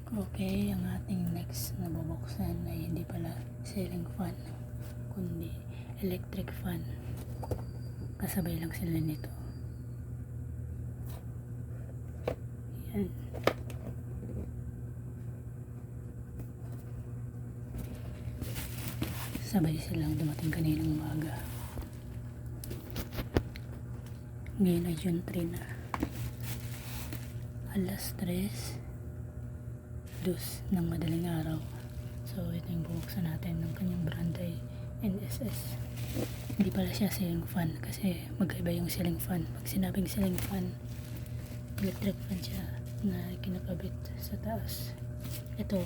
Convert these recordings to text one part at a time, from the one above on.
Okay, ang ating next na bubuksan ay hindi pala ceiling fan, kundi electric fan. Kasabay lang sila nito. Yan. Sabay silang dumating kaninang umaga. Ngayon ay June 3 na. Alas 3 ng madaling araw. So ito yung bubuksan natin. Ng kanyang brand ay NSS. Hindi pala siya ceiling fan kasi magkaiba yung ceiling fan. Pag sinabing ceiling fan, electric fan siya na kinakabit sa taas. Ito,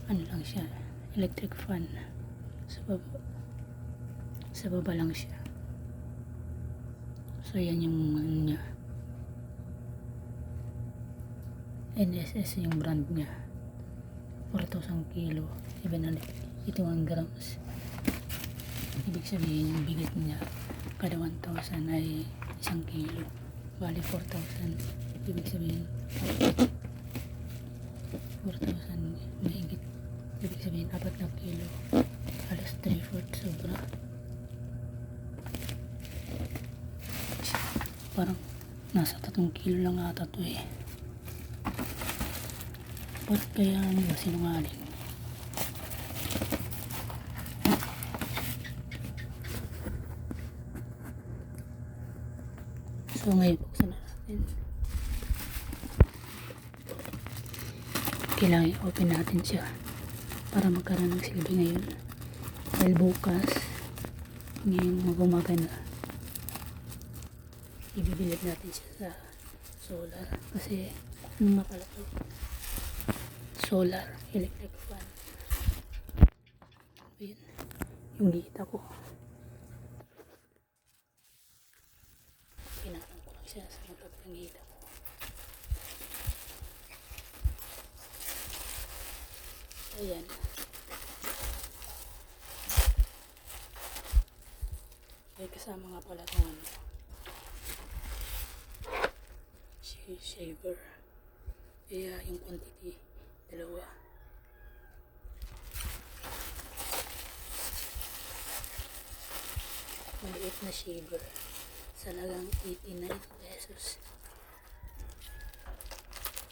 ano lang siya, electric fan sa baba lang siya. So yan yung ano niya, NSS yung brand niya. 4,000 kilo, 781 grams. Ibig sabihin yung bigat niya kada 1,000 ay 1 kilo, bali 4,000. Ibig sabihin 4,000 mahigit, ibig sabihin 4 na kilo, halos 3/4 sobra. Parang nasa 3 kilo lang ata to eh. Ba't kaya ano ba sinungaling? So ngayon buksan na natin. Kailangan i-open natin siya para magkaroon ng silbi ngayon. Dahil bukas, ngayong mag-umaga na, ibibilad natin siya sa solar. Kasi ano nga pala to? Solar electric fan. Ayan, yung gita ko. Kinakang ko lang siya sa magkabang gita ko. Ayan. May kasama nga pala itong ano, shaver. Kaya yung quantity, 2. Maliit na shaver. Sa lagang 89 pesos.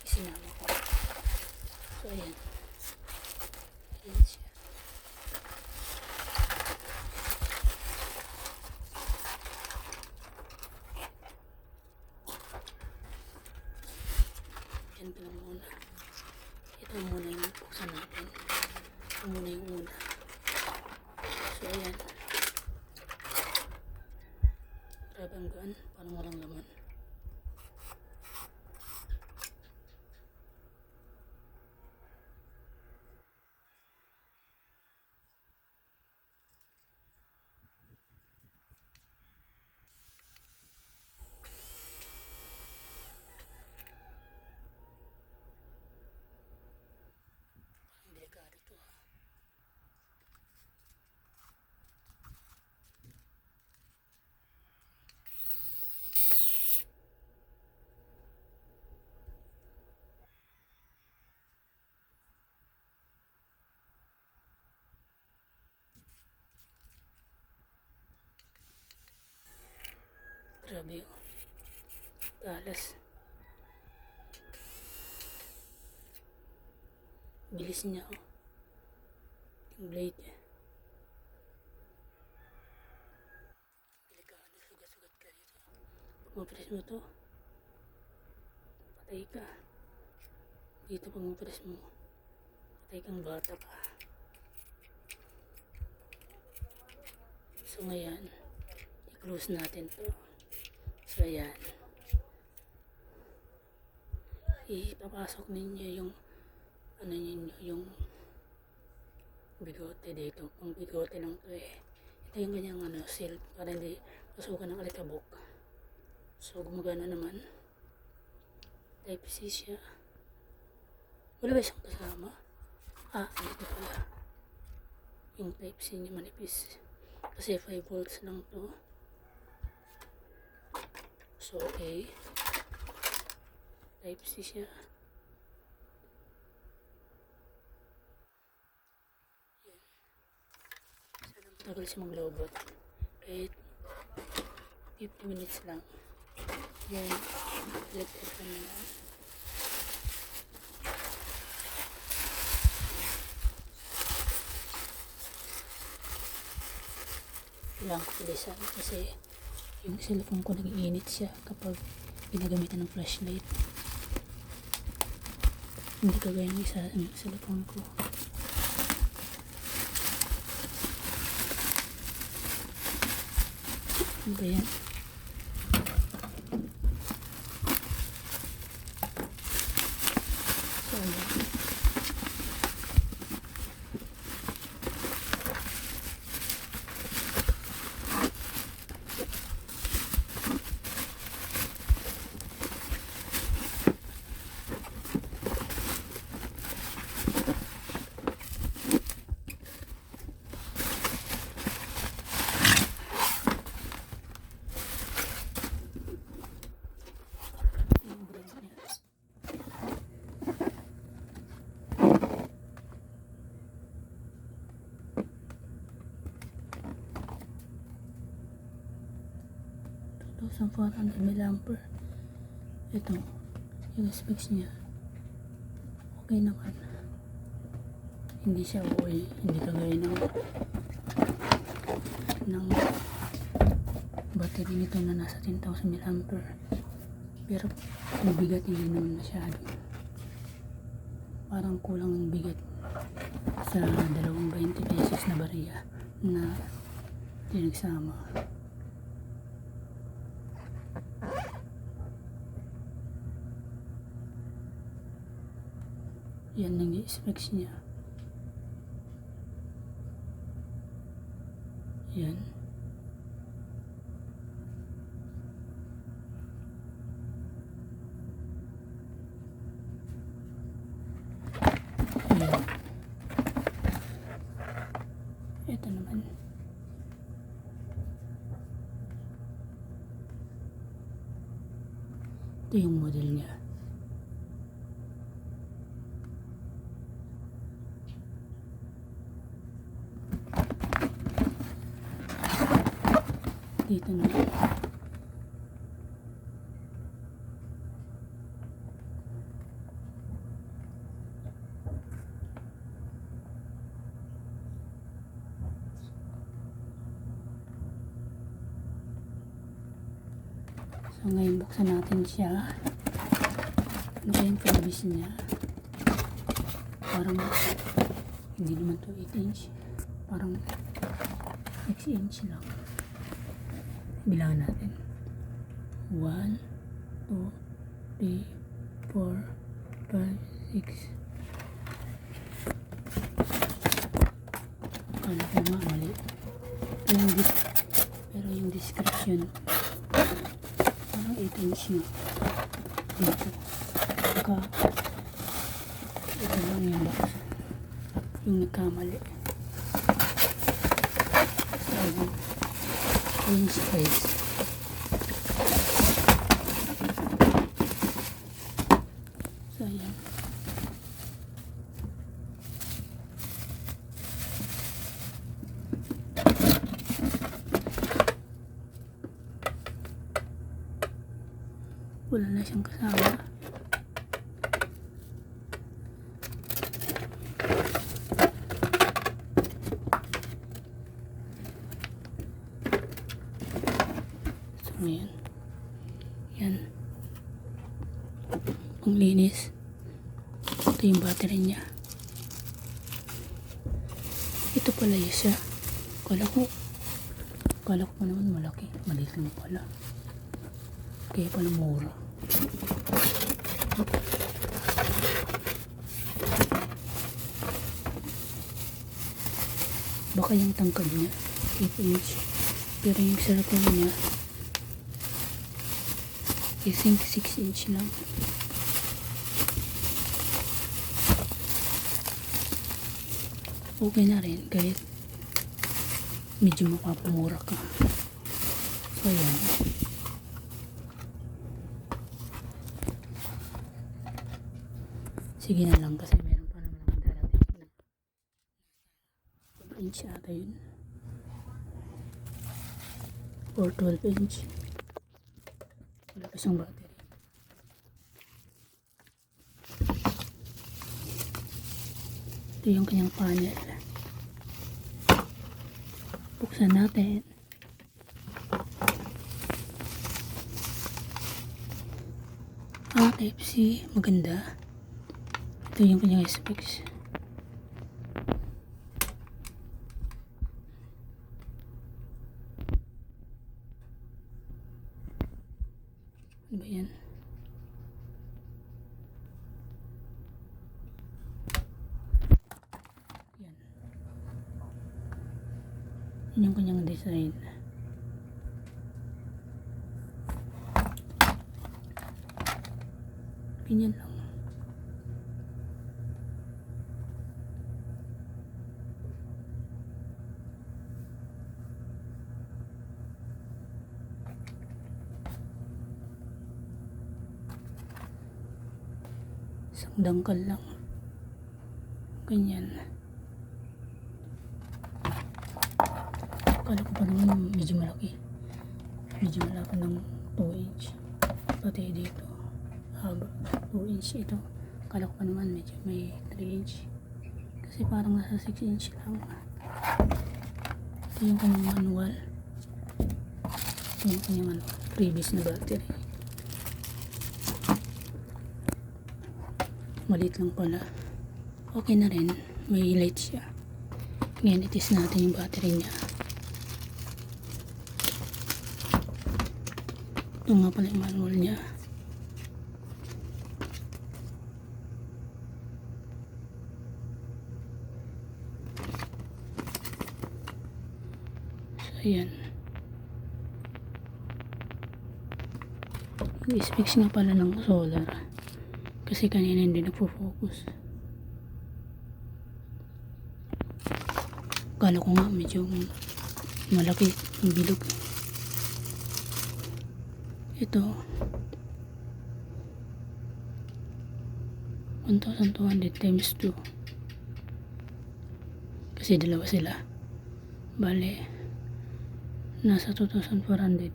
Isinama ko. So ayan. Ayan siya. Yan pa lang muna. Ito muna yung buksan natin. Ito muna yung una. So ayan. Grabe ang gaan. Parang walang laman. Delikado to ha. Grabe yun. Talas. Bilis niya oh. Yung blade niya. Delikado. Sugat-sugat ka dito. Pag mapress mo to, patay ka. Dito pag mapress mo, patay kang bata ka. So ngayon, i-close natin to. So ayan. Ipapasok ninyo yung ano ninyo, yung bigote dito. Pang bigote lang to eh. Ito yung kanyang ano, seal para hindi pasukan ng alikabok. So gumagana naman. Type C siya. Wala ba siyang kasama? Dito pala. Yung type C niya manipis. Kasi 5 volts lang to. So okay. Type C siya. tagal siya maglobot. Kahit 50 minutes lang. Yan, electric fan na lang. Kailangan ko bilisan kasi yung cellphone ko nag-iinit siya kapag ginagamitan ng flashlight. Hindi kagaya ng isa ng cellphone ko. Ano ba yan? So, ayan. Sa 400 mAh. Ito, yung specs niya okay naman, hindi siya oil, hindi kagaya ng battery nito na nasa 10,000 mAh. Pero yung bigat hindi naman masyado, parang kulang ang bigat sa 20 pesos na bariya na pinagsama. Yan ang specs niya. Yan. Yan. Ito naman. Ito yung model niya. Dito na. So ngayon buksan natin siya. Ano kayong privacy niya? Parang hindi naman to 8 inch. Parang 6 inch lang. Bilangan natin. 1, 2, 3, 4, 5, 6. Akala ko nga mali. Pero yung description parang 8 inch na dito. Saka ito lang yung box. Yung nagkamali. So, yung space. So, yan. Wala na siyang kasama. Ayan. Yan. Ang linis. Ito yung battery niya. Ito pala yun siya. Kala ko pa naman malaki. Maliit lang pala. Kaya pala mura. Baka yung tangkad niya 8 inch. Pero yung cellphone niya I think 6 inch lang. Okay na rin kahit medyo mapapamura ka. So yan. Sige na lang kasi meron pa naman darating na 1 inch ata yun. or 12 inch. Wala pa siyang battery. Ito yung kanyang panel. Buksan natin. Type C, maganda. Ito yung kanyang specs. Ano ba yan? Yan. Yan yung kanyang design. Ganyan lang. Isang dangkal lang. Ganyan. Akala ko pa naman medyo malaki. Medyo malaki ng 2 inch. Pati dito. Haba. 2 inch ito. Akala ko pa naman medyo may 3 inch. Kasi parang nasa 6 inch lang. Ito yung kanyang manual. Ito yung kanyang previous na battery. Maliit lang pala. Okay na rin. May light siya. Ngayon itis natin yung battery niya. Ito nga pala yung manual niya. Ayan. Yung specs nga pala ng solar. Kasi kanina hindi nagpo-focus. Kala ko nga medyo malaki ang bilog. Ito 1,200 times 2. Kasi dalawa sila. Bale nasa 2,400.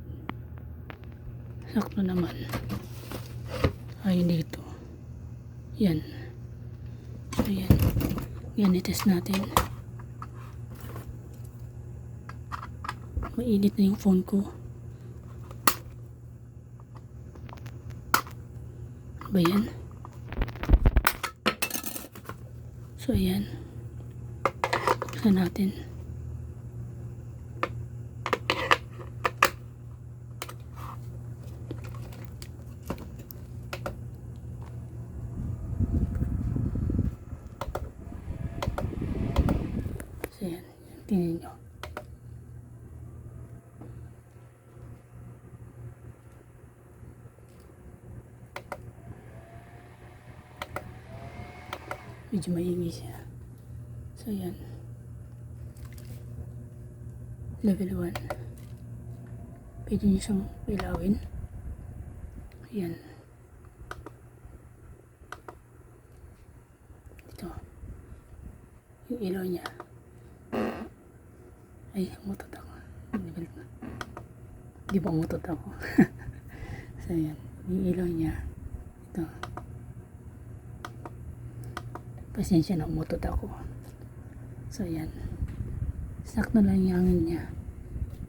Sakto naman. Ay dito. Yan. Ayan. Yan, itest natin. Mainit na yung phone ko. Ba yan? So ayan. Buksan natin. So ayan. Tingnan nyo. Medyo maingay siya. So yan. Level 1. Pwede nyo siyang ilawin. Ayan. Ito. Yung ilaw niya. Ay, umutot ako. Level 1. Di ba umutot ako? So yan. Yung ilaw niya. Ito. Pasensya na, umutot ako. So yan. Sakto lang yung hangin niya.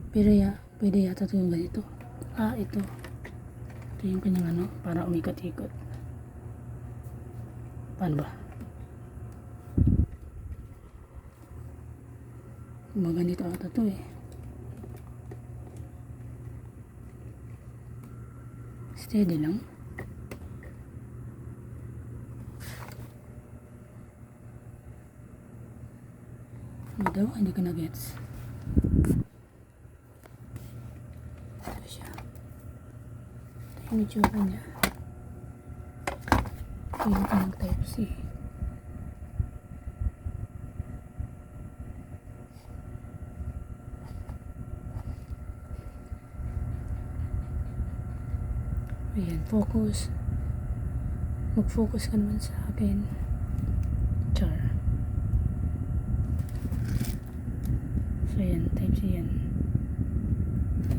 Pero pwede yata ito yung ganito. Ito. Ito yung kanyang para umikot-ikot. Paano ba? Maganito ata ito eh. Steady lang. Ano daw? Hindi ko na-gets. Ito siya. Ito yung itsura niya. Ito yung kanyang type C. Ayan, focus. Mag-focus ka naman sa akin. Char. So yan, type C yan.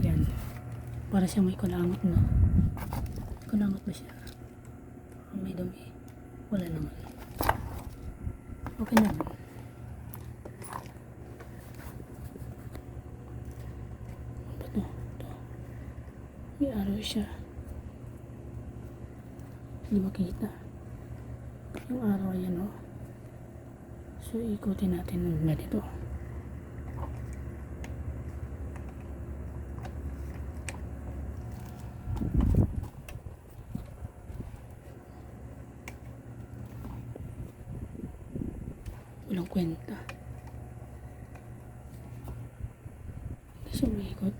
Yan. Para siya may kulangot, no? Kulangot ba siya? May dumi. Wala naman. Okay naman. Ito. May araw siya. Hindi makita. Yung araw yan, oh. So, ikutin natin ng ganito. Walang kwenta. Hindi siya umiikot.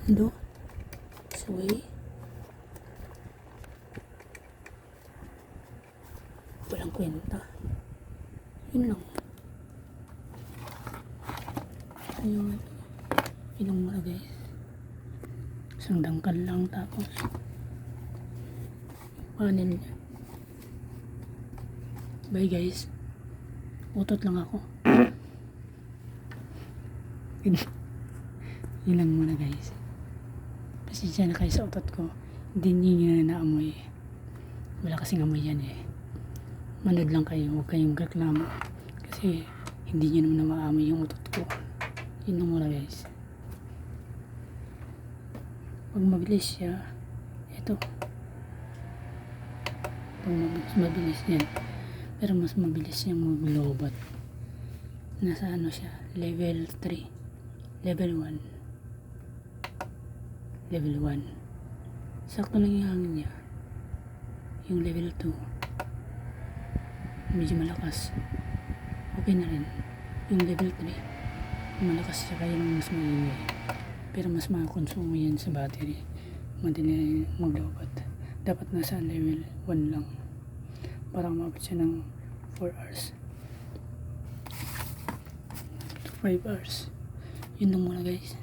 Ando? Suwi? Walang kwenta. Yun lang. Ayun. Ilang muna guys. Isang dangkal lang tapos panel niya. Bye guys. Utot lang ako. Yun lang muna guys. Pasensya na kayo sa utot ko. Hindi niyo na naamoy. Wala kasing amoy yan eh. Manood lang kayo. Huwag kayong reklamo. Kasi hindi niyo naman na maamoy yung utot ko. Yun lang muna guys. Pag mabilis siya, ito. Pag mabilis yan. Pero mas mabilis siyang maglobat. Nasa ano siya? Level 3. Level 1. Level 1. Sakto lang yung hangin niya. Yung level 2 medyo malakas. Okay na rin. Yung level 3 malakas siya kaya mas maingay. Pero mas makakonsumo yan sa battery. Madali maglobat. Dapat nasa level 1 lang. Para umabot siya ng 4 hours. 5 hours. Yun lang muna guys.